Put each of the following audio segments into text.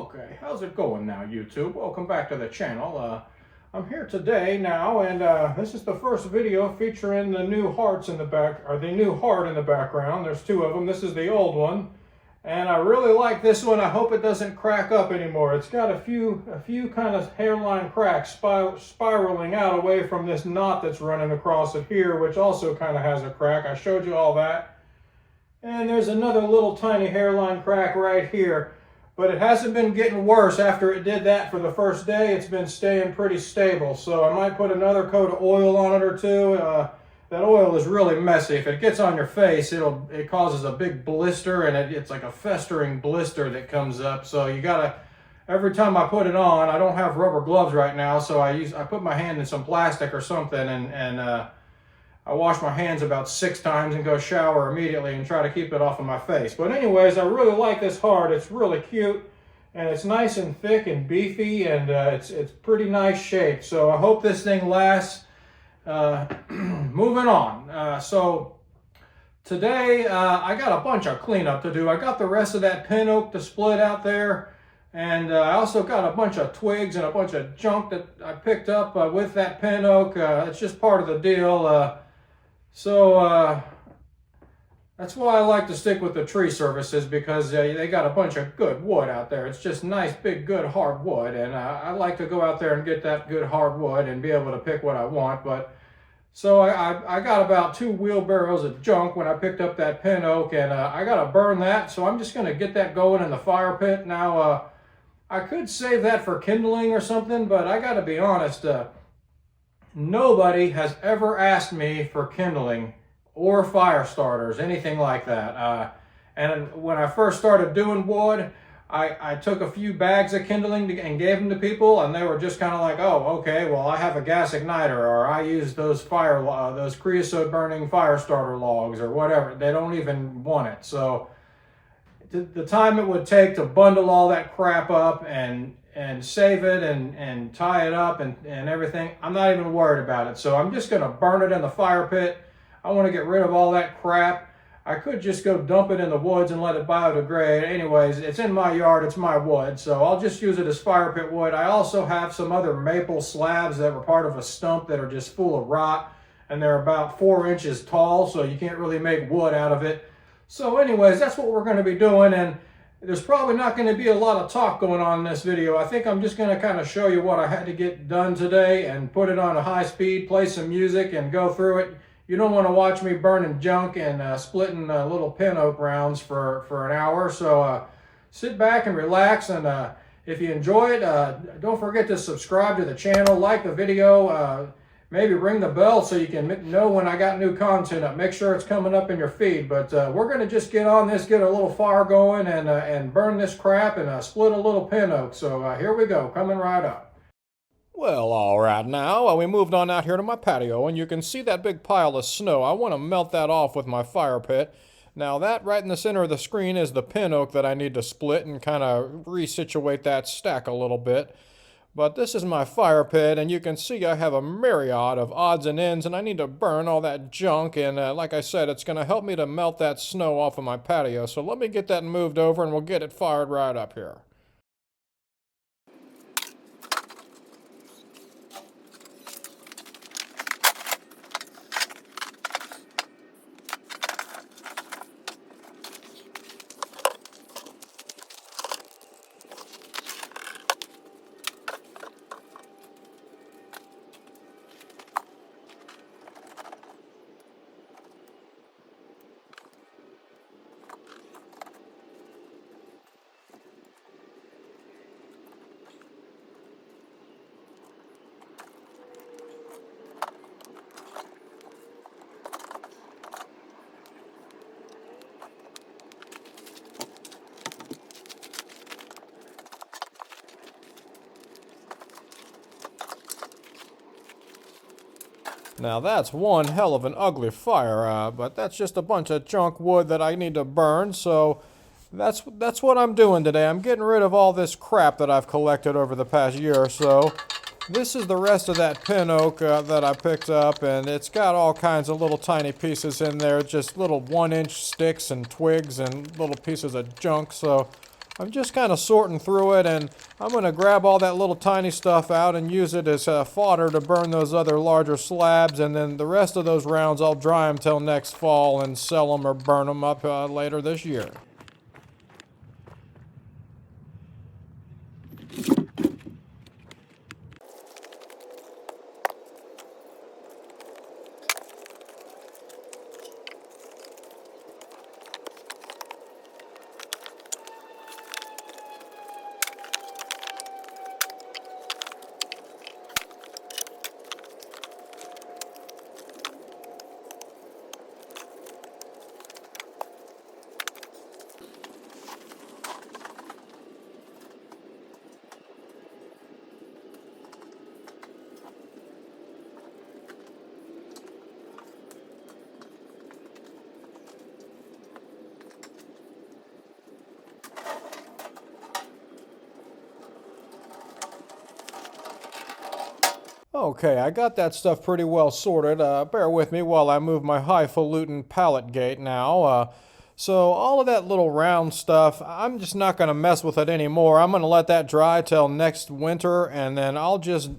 Okay, how's it going now, YouTube? Welcome back to the channel. I'm here today now, and this is the first video featuring the new hearts in the back, or the new heart in the background. There's two of them. This is the old one, and I really like this one. I hope it doesn't crack up anymore. It's got a few kind of hairline cracks spiraling out away from this knot that's running across it here, which also kind of has a crack. I showed you all that. And there's another little tiny hairline crack right here. But it hasn't been getting worse after it did that for the first day. It's been staying pretty stable. So I might put another coat of oil on it or two. That oil is really messy. If it gets on your face, it causes a big blister, and it's like a festering blister that comes up. So you gotta, every time I put it on, I don't have rubber gloves right now, so I put my hand in some plastic or something, and I wash my hands about 6 times and go shower immediately and try to keep it off of my face. But anyways, I really like this heart. It's really cute, and it's nice and thick and beefy, and it's pretty nice shape. So I hope this thing lasts. Moving on. So today I got a bunch of cleanup to do. I got the rest of that pin oak to split out there, and I also got a bunch of twigs and a bunch of junk that I picked up with that pin oak. It's just part of the deal. So that's why I like to stick with the tree services, because they got a bunch of good wood out there. It's just nice, big, good hard wood, and I like to go out there and get that good hard wood and be able to pick what I want. But so I got about 2 wheelbarrows of junk when I picked up that pin oak, and I got to burn that. So I'm just going to get that going in the fire pit. Now, I could save that for kindling or something, but I got to be honest, nobody has ever asked me for kindling or fire starters, anything like that. And when I first started doing wood, I took a few bags of kindling and gave them to people, and they were just kind of like, oh, okay, well, I have a gas igniter, or I use those creosote burning fire starter logs or whatever. They don't even want it. So the time it would take to bundle all that crap up and save it and tie it up and everything, I'm not even worried about it. So I'm just going to burn it in the fire pit. I want to get rid of all that crap. I could just go dump it in the woods and let it biodegrade. Anyways, it's in my yard, it's my wood, so I'll just use it as fire pit wood. I also have some other maple slabs that were part of a stump that are just full of rot, and they're about 4 inches tall, so you can't really make wood out of it. So anyways, that's what we're going to be doing, and there's probably not going to be a lot of talk going on in this video. I think I'm just going to kind of show you what I had to get done today and put it on a high speed, play some music, and go through it. You don't want to watch me burning junk and splitting little pin oak rounds for an hour. So sit back and relax, and if you enjoy it, don't forget to subscribe to the channel, like the video, maybe ring the bell so you can know when I got new content up. Make sure it's coming up in your feed. But we're going to just get on this, get a little fire going, and burn this crap and split a little pin oak. So here we go, coming right up. Well, all right now, we moved on out here to my patio, and you can see that big pile of snow. I want to melt that off with my fire pit. Now that right in the center of the screen is the pin oak that I need to split and kind of resituate that stack a little bit. But this is my fire pit, and you can see I have a myriad of odds and ends, and I need to burn all that junk, and like I said, it's going to help me to melt that snow off of my patio. So let me get that moved over, and we'll get it fired right up here. Now that's one hell of an ugly fire, but that's just a bunch of junk wood that I need to burn, so that's what I'm doing today. I'm getting rid of all this crap that I've collected over the past year or so. This is the rest of that pin oak that I picked up, and it's got all kinds of little tiny pieces in there, just little 1-inch sticks and twigs and little pieces of junk. So I'm just kind of sorting through it, and I'm going to grab all that little tiny stuff out and use it as fodder to burn those other larger slabs, and then the rest of those rounds I'll dry them till next fall and sell them or burn them up later this year. Okay, I got that stuff pretty well sorted. Bear with me while I move my highfalutin pallet gate now. So all of that little round stuff, I'm just not going to mess with it anymore. I'm going to let that dry till next winter, and then I'll just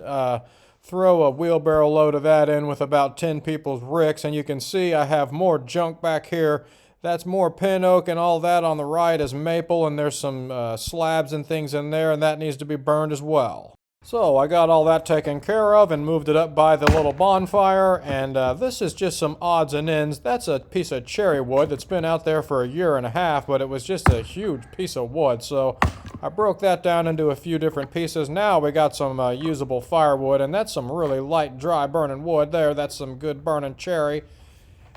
throw a wheelbarrow load of that in with about 10 people's ricks, and you can see I have more junk back here. That's more pin oak, and all that on the right is maple, and there's some slabs and things in there, and that needs to be burned as well. So I got all that taken care of and moved it up by the little bonfire, and this is just some odds and ends. That's a piece of cherry wood that's been out there for a year and a half, but it was just a huge piece of wood, so I broke that down into a few different pieces. Now we got some usable firewood, and that's some really light, dry burning wood there. That's some good burning cherry.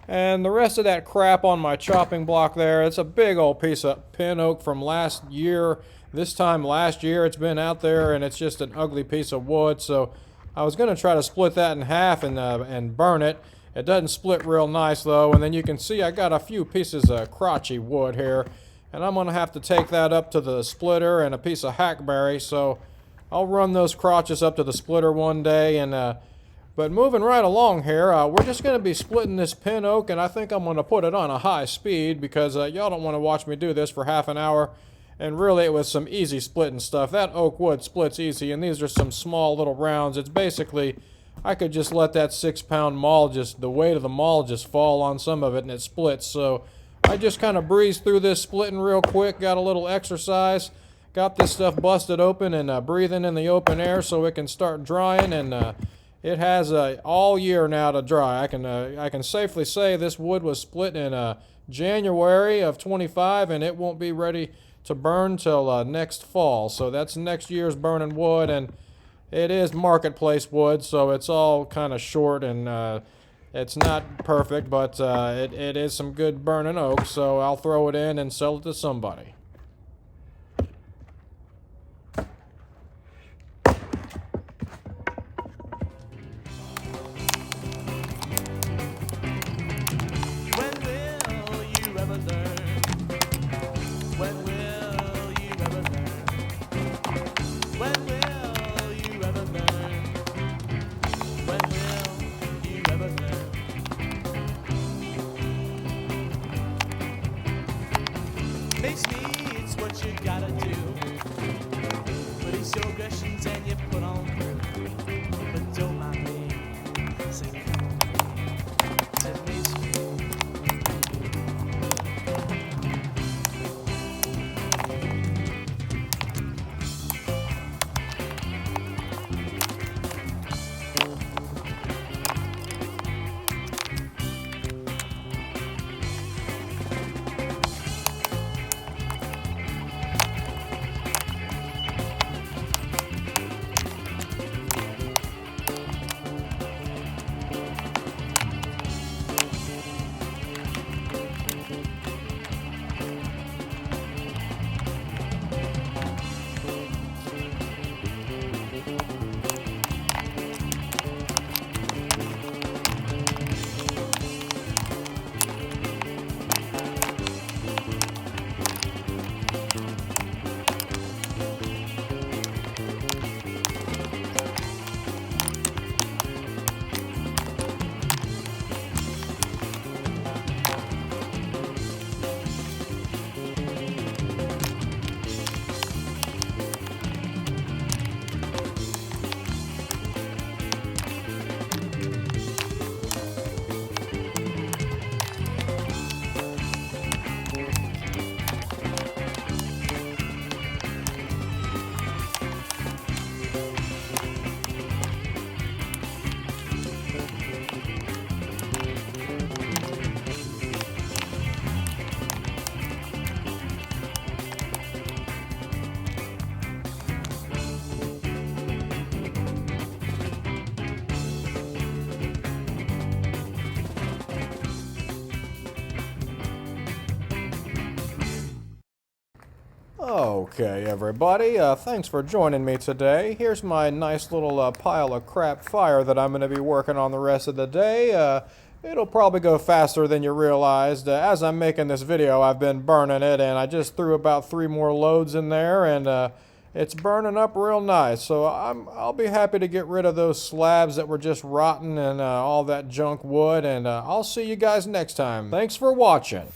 And the rest of that crap on my chopping block there, it's a big old piece of pin oak from last year. This time last year it's been out there, and it's just an ugly piece of wood, so I was going to try to split that in half and burn it. It doesn't split real nice though, and then you can see I got a few pieces of crotchy wood here, and I'm going to have to take that up to the splitter and a piece of hackberry, so I'll run those crotches up to the splitter one day. And but moving right along here, we're just going to be splitting this pin oak, and I think I'm going to put it on a high speed because y'all don't want to watch me do this for half an hour. And really it was some easy splitting stuff. That oak wood splits easy, and these are some small little rounds. It's basically, I could just let that 6-pound maul, the weight of the maul just fall on some of it and it splits. So I just kind of breezed through this splitting real quick, got a little exercise, got this stuff busted open and breathing in the open air so it can start drying, and it has all year now to dry. I can safely say this wood was split in January of 25, and it won't be ready to burn till next fall. So that's next year's burning wood, and it is marketplace wood, so it's all kind of short, and it's not perfect, but it is some good burning oak, so I'll throw it in and sell it to somebody. Makes me, it's what you gotta do. But it's your aggressions and you put on through. But don't mind me, say come on, that makes me. Okay, everybody, thanks for joining me today. Here's my nice little pile of crap fire that I'm going to be working on the rest of the day. It'll probably go faster than you realized. As I'm making this video, I've been burning it, and I just threw about 3 more loads in there, and it's burning up real nice. So I'll be happy to get rid of those slabs that were just rotten and all that junk wood, and I'll see you guys next time. Thanks for watching.